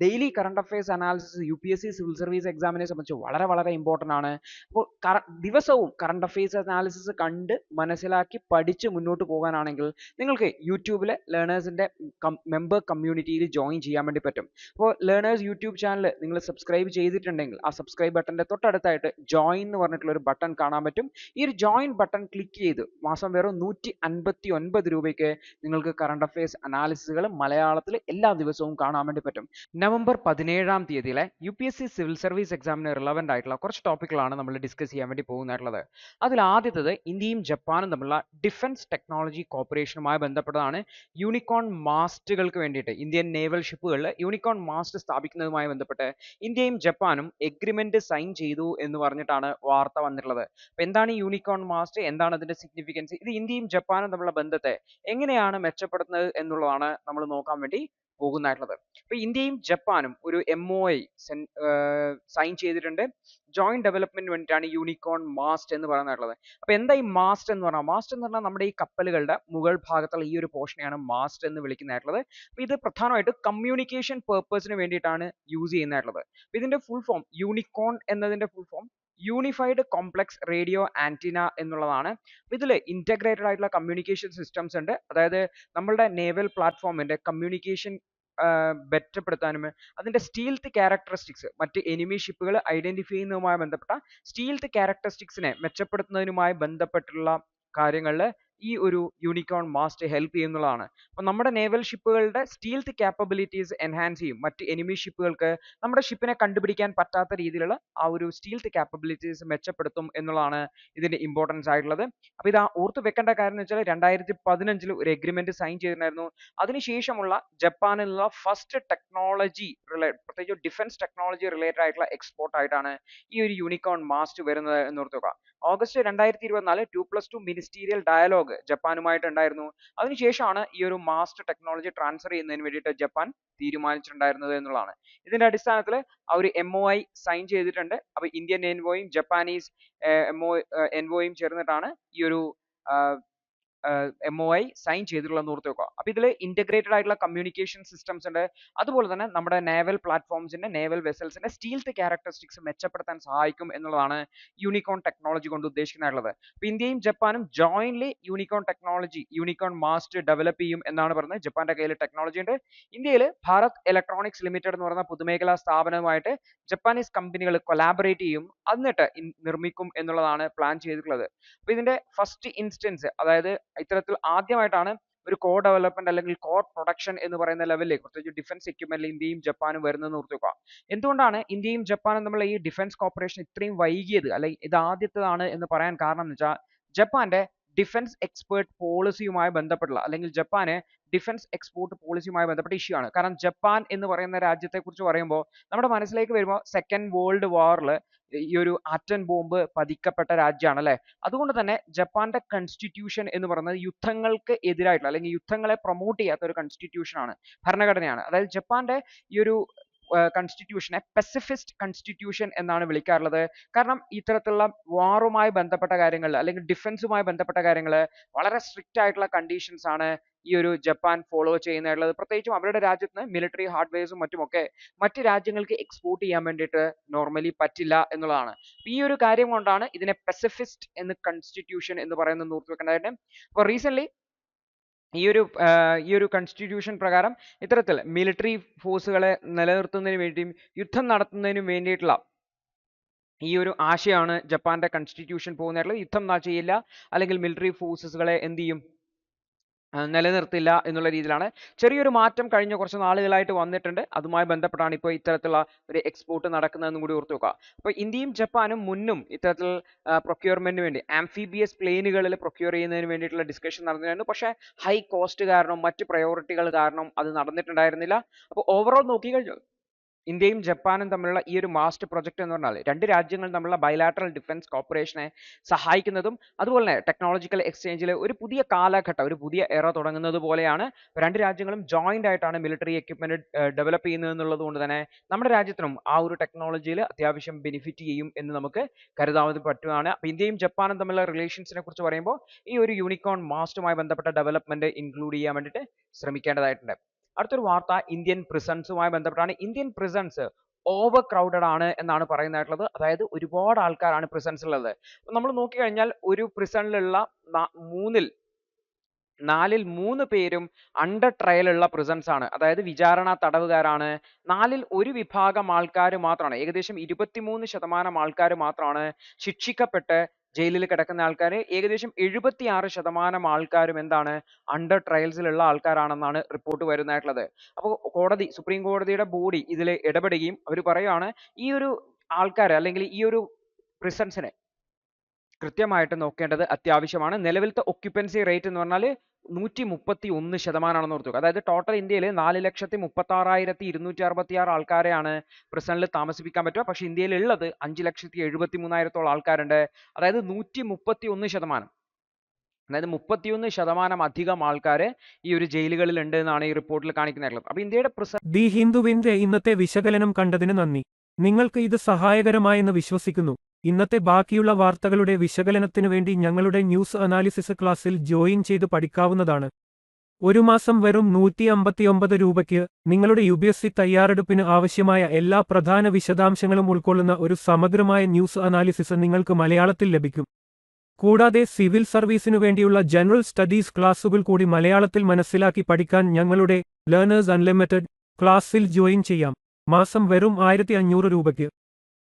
Daily current affairs analysis UPSC civil service എക്സാമിനെ സംബന്ധിച്ച് വളരെ വളരെ ഇമ്പോർട്ടൻ്റ് ആണ്. അപ്പോൾ ദിവസവും കറണ്ട് അഫയേഴ്സ് അനാലിസിസ് കണ്ട് മനസ്സിലാക്കി പഠിച്ച് മുന്നോട്ട് പോകാനാണെങ്കിൽ നിങ്ങൾക്ക് യൂട്യൂബിലെ ലേണേഴ്സിൻ്റെ മെമ്പർ കമ്മ്യൂണിറ്റിയിൽ ജോയിൻ ചെയ്യാൻ വേണ്ടി പറ്റും. അപ്പോൾ ലേണേഴ്സ് യൂട്യൂബ് ചാനൽ നിങ്ങൾ സബ്സ്ക്രൈബ് ചെയ്തിട്ടുണ്ടെങ്കിൽ ആ സബ്സ്ക്രൈബ് ബട്ടൻ്റെ തൊട്ടടുത്തായിട്ട് ജോയിൻ എന്ന് പറഞ്ഞിട്ടുള്ള ഒരു ബട്ടൺ കാണാൻ പറ്റും. ഈ ഒരു ജോയിൻ ബട്ടൺ ക്ലിക്ക് ചെയ്ത് മാസം വെറും 159 രൂപയ്ക്ക് നിങ്ങൾക്ക് കറണ്ട് അഫയേഴ്സ് അനാലിസിസുകൾ മലയാളത്തിൽ എല്ലാ ദിവസവും കാണാൻ വേണ്ടി പറ്റും. നവംബർ 17-ാം തീയതിയിലെ UPSC സിവിൽ സർവീസ് എക്സാമിന് റിലവൻ്റ് ആയിട്ടുള്ള കുറച്ച് ടോപ്പിക്കുകളാണ് നമ്മൾ ഡിസ്കസ് ചെയ്യാൻ വേണ്ടി പോകുന്നതായിട്ടുള്ളത്. അതിൽ ആദ്യത്തേത് ഇന്ത്യയും ജപ്പാനും തമ്മിലുള്ള ഡിഫൻസ് ടെക്നോളജി കോർപ്പറേഷനുമായി ബന്ധപ്പെട്ടതാണ്. യൂണിക്കോൺ മാസ്റ്റുകൾക്ക് വേണ്ടിയിട്ട് ഇന്ത്യൻ നേവൽ ഷിപ്പുകളിൽ യൂണിക്കോൺ മാസ്റ്റ് സ്ഥാപിക്കുന്നതുമായി ബന്ധപ്പെട്ട് ഇന്ത്യയും ജപ്പാനും എഗ്രിമെന്റ് സൈൻ ചെയ്തു എന്ന് പറഞ്ഞിട്ടാണ് വാർത്ത വന്നിട്ടുള്ളത്. അപ്പോൾ എന്താണ് ഈ യൂണിക്കോൺ മാസ്റ്റ്, എന്താണ് അതിന്റെ സിഗ്നിഫിക്കൻസ്, ഇത് ഇന്ത്യയും ജപ്പാനും തമ്മിലുള്ള ബന്ധത്തെ എങ്ങനെയാണ് മെച്ചപ്പെടുത്തുന്നത് എന്നുള്ളതാണ് നമ്മൾ നോക്കാൻ വേണ്ടി പോകുന്നതായിട്ടുള്ളത്. അപ്പോൾ ഇന്ത്യയും ജപ്പാനും ഒരു MOI സൈൻ ചെയ്തിട്ടുണ്ട്. ജോയിന്റ് ഡെവലപ്മെന്റ് വേണ്ടിയിട്ടാണ് യൂണിക്കോൺ മാസ്റ്റ് എന്ന് പറയുന്നതായിട്ടുള്ളത്. അപ്പോൾ എന്താ ഈ മാസ്റ്റ് എന്ന് പറഞ്ഞാൽ? മാസ്റ്റ് എന്ന് പറഞ്ഞാൽ നമ്മുടെ ഈ കപ്പലുകളുടെ മുകൾ ഭാഗത്തുള്ള ഈ ഒരു പോർഷനെയാണ് മാസ്റ്റ് എന്ന് വിളിക്കുന്നതായിട്ടുള്ളത്. അപ്പോൾ ഇത് പ്രധാനമായിട്ട് കമ്മ്യൂണിക്കേഷൻ പേർപ്പസിന് വേണ്ടിയിട്ടാണ് യൂസ് ചെയ്യുന്നതായിട്ടുള്ളത്. അപ്പോൾ ഇതിന്റെ ഫുൾ ഫോം, യൂണിക്കോൺ എന്നതിന്റെ full form unified complex radio antenna എന്നുള്ളതാണ്. ഇതിൽ ഇന്റഗ്രേറ്റഡ് ആയിട്ടുള്ള കമ്മ്യൂണിക്കേഷൻ സിസ്റ്റംസ് ഉണ്ട്. അതായത് നമ്മളുടെ നേവൽ പ്ലാറ്റ്ഫോമിന്റെ കമ്മ്യൂണിക്കേഷൻ മെച്ചപ്പെടുത്താനും അതിന്റെ സ്റ്റീൽത്ത് ക്യാരക്ടറിസ്റ്റിക്സ് മറ്റ് എനിമി ഷിപ്പുകൾ ഐഡന്റിഫൈ ചെയ്യുന്നതുമായി ബന്ധപ്പെട്ട സ്റ്റീൽത്ത് ക്യാരക്ടറിസ്റ്റിക്സിനെ മെച്ചപ്പെടുത്തുന്നതിനുമായി ബന്ധപ്പെട്ടുള്ള കാര്യങ്ങളിൽ ഈ ഒരു യൂണിക്കോൺ മാസ്റ്റ് ഹെൽപ്പ് ചെയ്യുന്നതാണ്. അപ്പോൾ നമ്മുടെ നേവൽ ഷിപ്പുകളുടെ സ്റ്റീൽത്ത് ക്യാപ്പബിലിറ്റീസ് എൻഹാൻസ് ചെയ്യും. മറ്റ് എനിമി ഷിപ്പുകൾക്ക് നമ്മുടെ ഷിപ്പിനെ കണ്ടുപിടിക്കാൻ പറ്റാത്ത രീതിയിലുള്ള ആ ഒരു സ്റ്റീൽത്ത് ക്യാപ്പബിലിറ്റീസ് മെച്ചപ്പെടുത്തും എന്നുള്ളതാണ് ഇതിന്റെ ഇമ്പോർട്ടൻസ് ആയിട്ടുള്ളത്. അപ്പോൾ ഇത് ഓർത്ത് വെക്കേണ്ട കാര്യം എന്ന് വെച്ചാൽ 2015 ഒരു എഗ്രിമെന്റ് സൈൻ ചെയ്തിട്ടുണ്ടായിരുന്നു. അതിനുശേഷമുള്ള ജപ്പാനിലുള്ള ഫസ്റ്റ് ടെക്നോളജി പ്രത്യേകിച്ച് ഡിഫൻസ് ടെക്നോളജി റിലേറ്റഡ് ആയിട്ടുള്ള എക്സ്പോർട്ട് ആയിട്ടാണ് ഈ ഒരു യൂണിക്കോൺ മാസ്റ്റ് വരുന്നത് എന്ന് ഓർത്ത് വെക്കുക. ഓഗസ്റ്റ് 2024 2+2 മിനിസ്റ്റീരിയൽ ഡയലോഗ് ജപ്പാനുമായിട്ട് ഉണ്ടായിരുന്നു. അതിനുശേഷമാണ് ഈ ഒരു മാസ്റ്റ് ടെക്നോളജി ട്രാൻസ്ഫർ ചെയ്യുന്നതിന് വേണ്ടിയിട്ട് ജപ്പാൻ തീരുമാനിച്ചിട്ടുണ്ടായിരുന്നത് എന്നുള്ളതാണ്. ഇതിന്റെ അടിസ്ഥാനത്തിൽ ആ ഒരു MOI സൈൻ ചെയ്തിട്ടുണ്ട്. അപ്പോൾ ഇന്ത്യൻ എൻവോയും ജപ്പാനീസ് എൻവോയും ചേർന്നിട്ടാണ് ഈ ഒരു MOI സൈൻ ചെയ്തിട്ടുള്ളതെന്ന് ഓർത്ത് വെക്കുക. അപ്പോൾ ഇതിൽ ഇന്റഗ്രേറ്റഡ് ആയിട്ടുള്ള കമ്മ്യൂണിക്കേഷൻ സിസ്റ്റംസ് ഉണ്ട്. അതുപോലെ തന്നെ നമ്മുടെ നേവൽ പ്ലാറ്റ്ഫോംസിന്റെ നേവൽ വെസൽസിന്റെ സ്റ്റീൽത്ത് ക്യാരക്ടറിസ്റ്റിക്സ് മെച്ചപ്പെടുത്താൻ സഹായിക്കും എന്നുള്ളതാണ് യൂണിക്കോൺ ടെക്നോളജി കൊണ്ട് ഉദ്ദേശിക്കുന്നതായിട്ടുള്ളത്. അപ്പോൾ ഇന്ത്യയും ജപ്പാനും ജോയിന്റ്ലി യൂണിക്കോൺ മാസ്റ്റ് ഡെവലപ്പ് ചെയ്യും എന്നാണ് പറയുന്നത്. ജപ്പാന്റെ കയ്യിൽ ടെക്നോളജി ഉണ്ട്. ഇന്ത്യയിൽ ഭാരത് ഇലക്ട്രോണിക്സ് ലിമിറ്റഡ് എന്ന് പറയുന്ന പൊതുമേഖലാ സ്ഥാപനവുമായിട്ട് ജപ്പാനീസ് കമ്പനികൾ കൊലാബറേറ്റ് ചെയ്യും, എന്നിട്ട് നിർമ്മിക്കും എന്നുള്ളതാണ് പ്ലാൻ ചെയ്തിട്ടുള്ളത്. അപ്പോൾ ഇതിന്റെ ഫസ്റ്റ് ഇൻസ്റ്റൻസ്, അതായത് ഇത്തരത്തിൽ ആദ്യമായിട്ടാണ് ഒരു കോ ഡെവലപ്മെന്റ് അല്ലെങ്കിൽ കോ പ്രൊഡക്ഷൻ എന്ന് പറയുന്ന ലെവലിലേക്ക് പ്രത്യേകിച്ച് ഡിഫൻസ് എക്യുപ്മെന്റിൽ ഇന്ത്യയും ജപ്പാനും വരുന്നതെന്ന് ഓർത്ത് വെക്കുക. എന്തുകൊണ്ടാണ് ഇന്ത്യയും ജപ്പാനും തമ്മിലുള്ള ഈ ഡിഫൻസ് കോർപ്പറേഷൻ ഇത്രയും വൈകിയത്, അല്ലെങ്കിൽ ഇത് ആദ്യത്തേതാണ് എന്ന് പറയാൻ കാരണം എന്ന് വെച്ചാൽ ജപ്പാന്റെ ഡിഫൻസ് എക്സ്പേർട്ട് പോളിസിയുമായി ബന്ധപ്പെട്ടുള്ള അല്ലെങ്കിൽ ജപ്പാന് ഡിഫൻസ് എക്സ്പോർട്ട് പോളിസിയുമായി ബന്ധപ്പെട്ട ഇഷ്യൂ ആണ്. കാരണം ജപ്പാൻ എന്ന് പറയുന്ന രാജ്യത്തെ കുറിച്ച് പറയുമ്പോൾ നമ്മുടെ മനസ്സിലേക്ക് വരുമ്പോൾ സെക്കൻഡ് വേൾഡ് വാറിൽ ഈ ഒരു ആറ്റം ബോംബ് പതിക്കപ്പെട്ട രാജ്യമാണ് അല്ലെ. അതുകൊണ്ട് തന്നെ ജപ്പാന്റെ കോൺസ്റ്റിറ്റ്യൂഷൻ എന്ന് പറയുന്നത് യുദ്ധങ്ങൾക്ക് എതിരായിട്ടുള്ള അല്ലെങ്കിൽ യുദ്ധങ്ങളെ പ്രൊമോട്ട് ചെയ്യാത്ത ഒരു കോൺസ്റ്റിറ്റ്യൂഷൻ ആണ്, ഭരണഘടനയാണ്. അതായത് ജപ്പാന്റെ ഈ ഒരു കോൺസ്റ്റിറ്റ്യൂഷനെ പെസിഫിസ്റ്റ് കോൺസ്റ്റിറ്റ്യൂഷൻ എന്നാണ് വിളിക്കാറുള്ളത്. കാരണം ഇത്തരത്തിലുള്ള വാറുമായി ബന്ധപ്പെട്ട കാര്യങ്ങൾ അല്ലെങ്കിൽ ഡിഫൻസുമായി ബന്ധപ്പെട്ട കാര്യങ്ങൾ വളരെ സ്ട്രിക്റ്റ് ആയിട്ടുള്ള കണ്ടീഷൻസ് ആണ് ഈ ഒരു ജപ്പാൻ ഫോളോ ചെയ്യുന്നതായിട്ടുള്ളത്. പ്രത്യേകിച്ചും അവരുടെ രാജ്യത്ത് നിന്ന് മിലിറ്ററി ഹാർഡ്വെയർസും മറ്റുമൊക്കെ മറ്റ് രാജ്യങ്ങൾക്ക് എക്സ്പോർട്ട് ചെയ്യാൻ വേണ്ടിയിട്ട് നോർമലി പറ്റില്ല എന്നുള്ളതാണ്. ഈ ഒരു കാര്യം കൊണ്ടാണ് ഇതിനെ പെസിഫിസ്റ്റ് എന്ന് കോൺസ്റ്റിറ്റ്യൂഷൻ എന്ന് പറയുന്നത് ഓർത്ത് വെക്കേണ്ടതായിട്ട്. അപ്പോൾ റീസെന്റ് ഈ ഒരു കോൺസ്റ്റിറ്റ്യൂഷൻ പ്രകാരം ഇത്തരത്തിൽ മിലിറ്ററി ഫോഴ്സുകളെ നിലനിർത്തുന്നതിന് വേണ്ടിയും യുദ്ധം നടത്തുന്നതിനും വേണ്ടിയിട്ടുള്ള ഈ ഒരു ആശയമാണ് ജപ്പാന്റെ കോൺസ്റ്റിറ്റ്യൂഷൻ പോകുന്നതായിട്ടുള്ളത്. യുദ്ധം ചെയ്യില്ല അല്ലെങ്കിൽ മിലിറ്ററി ഫോഴ്സസുകളെ എന്ത് ചെയ്യും, നിലനിർത്തില്ല എന്നുള്ള രീതിയിലാണ്. ചെറിയൊരു മാറ്റം കഴിഞ്ഞ കുറച്ച് നാളുകളായിട്ട് വന്നിട്ടുണ്ട്. അതുമായി ബന്ധപ്പെട്ടാണ് ഇപ്പോൾ ഇത്തരത്തിലുള്ള ഒരു എക്സ്പോർട്ട് നടക്കുന്നതെന്നും കൂടി ഓർത്ത് വെക്കുക. അപ്പോൾ ഇന്ത്യയും ജപ്പാനും മുന്നും ഇത്തരത്തിൽ പ്രൊക്യൂർമെന്റിന് വേണ്ടി ആംഫിബിയസ് പ്ലെയിനുകളിൽ പ്രൊക്യൂർ ചെയ്യുന്നതിന് വേണ്ടിയിട്ടുള്ള ഡിസ്കഷൻ നടന്നിരുന്നു. പക്ഷേ ഹൈ കോസ്റ്റ് കാരണം മറ്റ് പ്രയോറിറ്റികൾ കാരണം അത് നടന്നിട്ടുണ്ടായിരുന്നില്ല. അപ്പോൾ ഓവറോൾ നോക്കിക്കഴിഞ്ഞാൽ ഇന്ത്യയും ജപ്പാനും തമ്മിലുള്ള ഈ ഒരു മാസ്റ്റ് പ്രൊജക്ട് എന്ന് പറഞ്ഞാൽ രണ്ട് രാജ്യങ്ങൾ തമ്മിലുള്ള ബൈലാറ്ററൽ ഡിഫൻസ് കോർപ്പറേഷനെ സഹായിക്കുന്നതും അതുപോലെ തന്നെ ടെക്നോളജിക്കൽ എക്സ്ചേഞ്ചിൽ ഒരു പുതിയ കാലഘട്ടം, ഒരു പുതിയ എറ തുടങ്ങുന്നത് പോലെയാണ്. രണ്ട് രാജ്യങ്ങളും ജോയിന്റ് ആയിട്ടാണ് മിലിറ്ററി എക്യുപ്മെന്റ് ഡെവലപ്പ് ചെയ്യുന്നത് എന്നുള്ളത് കൊണ്ട് തന്നെ നമ്മുടെ രാജ്യത്തിനും ആ ഒരു ടെക്നോളജിയിൽ അത്യാവശ്യം ബെനിഫിറ്റ് ചെയ്യും എന്ന് നമുക്ക് കരുതാവുന്ന പറ്റുന്നതാണ്. അപ്പോൾ ഇന്ത്യയും ജപ്പാനും തമ്മിലുള്ള റിലേഷൻസിനെ കുറിച്ച് പറയുമ്പോൾ ഈ ഒരു യൂണിക്കോൺ മാസ്റ്റുമായി ബന്ധപ്പെട്ട ഡെവലപ്മെന്റ് ഇൻക്ലൂഡ് ചെയ്യാൻ വേണ്ടിയിട്ട് ശ്രമിക്കേണ്ടതായിട്ടുണ്ട്. അടുത്തൊരു വാർത്ത ഇന്ത്യൻ പ്രിസൺസുമായി ബന്ധപ്പെട്ടാണ്. ഇന്ത്യൻ പ്രിസൺസ് ഓവർ ക്രൗഡഡ് ആണ് എന്നാണ് പറയുന്നതായിട്ടുള്ളത്. അതായത് ഒരുപാട് ആൾക്കാരാണ് പ്രിസൺസിലുള്ളത്. നമ്മൾ നോക്കിക്കഴിഞ്ഞാൽ ഒരു പ്രിസണിലുള്ള നാലിൽ 3 പേരും അണ്ടർ ട്രയൽ ഉള്ള പ്രിസൺസ് ആണ്. അതായത് വിചാരണ തടവുകാരാണ്. നാലിൽ ഒരു വിഭാഗം ആൾക്കാർ മാത്രമാണ്, ഏകദേശം 23% ആൾക്കാർ മാത്രമാണ് ശിക്ഷിക്കപ്പെട്ട് ജയിലിൽ കിടക്കുന്ന ആൾക്കാർ. ഏകദേശം 76% ആൾക്കാരും എന്താണ്, അണ്ടർ ട്രയൽസിലുള്ള ആൾക്കാരാണെന്നാണ് റിപ്പോർട്ട് വരുന്നതായിട്ടുള്ളത്. അപ്പോൾ സുപ്രീം കോടതിയുടെ ബോഡി ഇതിൽ ഇടപെടുകയും അവർ പറയുകയാണ് ഈ ഒരു ആൾക്കാരെ അല്ലെങ്കിൽ ഈ ഒരു പ്രിസൺസിനെ കൃത്യമായിട്ട് നോക്കേണ്ടത് അത്യാവശ്യമാണ്. നിലവിലത്തെ ഒക്യുപ്പൻസി റേറ്റ് എന്ന് പറഞ്ഞാൽ 131% ഓർക്കുക. അതായത് ടോട്ടൽ ഇന്ത്യയിൽ 4,36,266 ആൾക്കാരെയാണ് പ്രിസണിൽ താമസിപ്പിക്കാൻ പറ്റുക. പക്ഷെ ഇന്ത്യയിൽ ഉള്ളത് 5,73,000 ആൾക്കാരുണ്ട്. അതായത് 131%. അതായത് 31% അധികം ആൾക്കാർ ഈ ഒരു ജയിലുകളിൽ ഉണ്ട് എന്നാണ് ഈ റിപ്പോർട്ടിൽ കാണിക്കുന്നത്. അപ്പൊ ഇന്ത്യയുടെ ദി ഹിന്ദുവിന്റെ ഇന്നത്തെ വിശകലനം കണ്ടതിന് നന്ദി. നിങ്ങൾക്ക് ഇത് സഹായകരമായെന്ന് വിശ്വസിക്കുന്നു. ഇന്നത്തെ ബാക്കിയുള്ള വാർത്തകളുടെ വിശകലനത്തിനു വേണ്ടി ഞങ്ങളുടെ ന്യൂസ് അനാലിസിസ് ക്ലാസ്സിൽ ജോയിൻ ചെയ്ത് പഠിക്കാവുന്നതാണ്. ഒരു മാസം വെറും 159 രൂപയ്ക്ക് നിങ്ങളുടെ UPSC തയ്യാറെടുപ്പിന് ആവശ്യമായ എല്ലാ പ്രധാന വിശദാംശങ്ങളും ഉൾക്കൊള്ളുന്ന ഒരു സമഗ്രമായ ന്യൂസ് അനാലിസിസ് നിങ്ങൾക്ക് മലയാളത്തിൽ ലഭിക്കും. കൂടാതെ സിവിൽ സർവീസിനു വേണ്ടിയുള്ള ജനറൽ സ്റ്റഡീസ് ക്ലാസുകൾ കൂടി മലയാളത്തിൽ മനസ്സിലാക്കി പഠിക്കാൻ ഞങ്ങളുടെ ലേണേഴ്സ് അൺലിമിറ്റഡ് ക്ലാസ്സിൽ ജോയിൻ ചെയ്യാം. മാസം വെറും 1,500 രൂപയ്ക്ക്.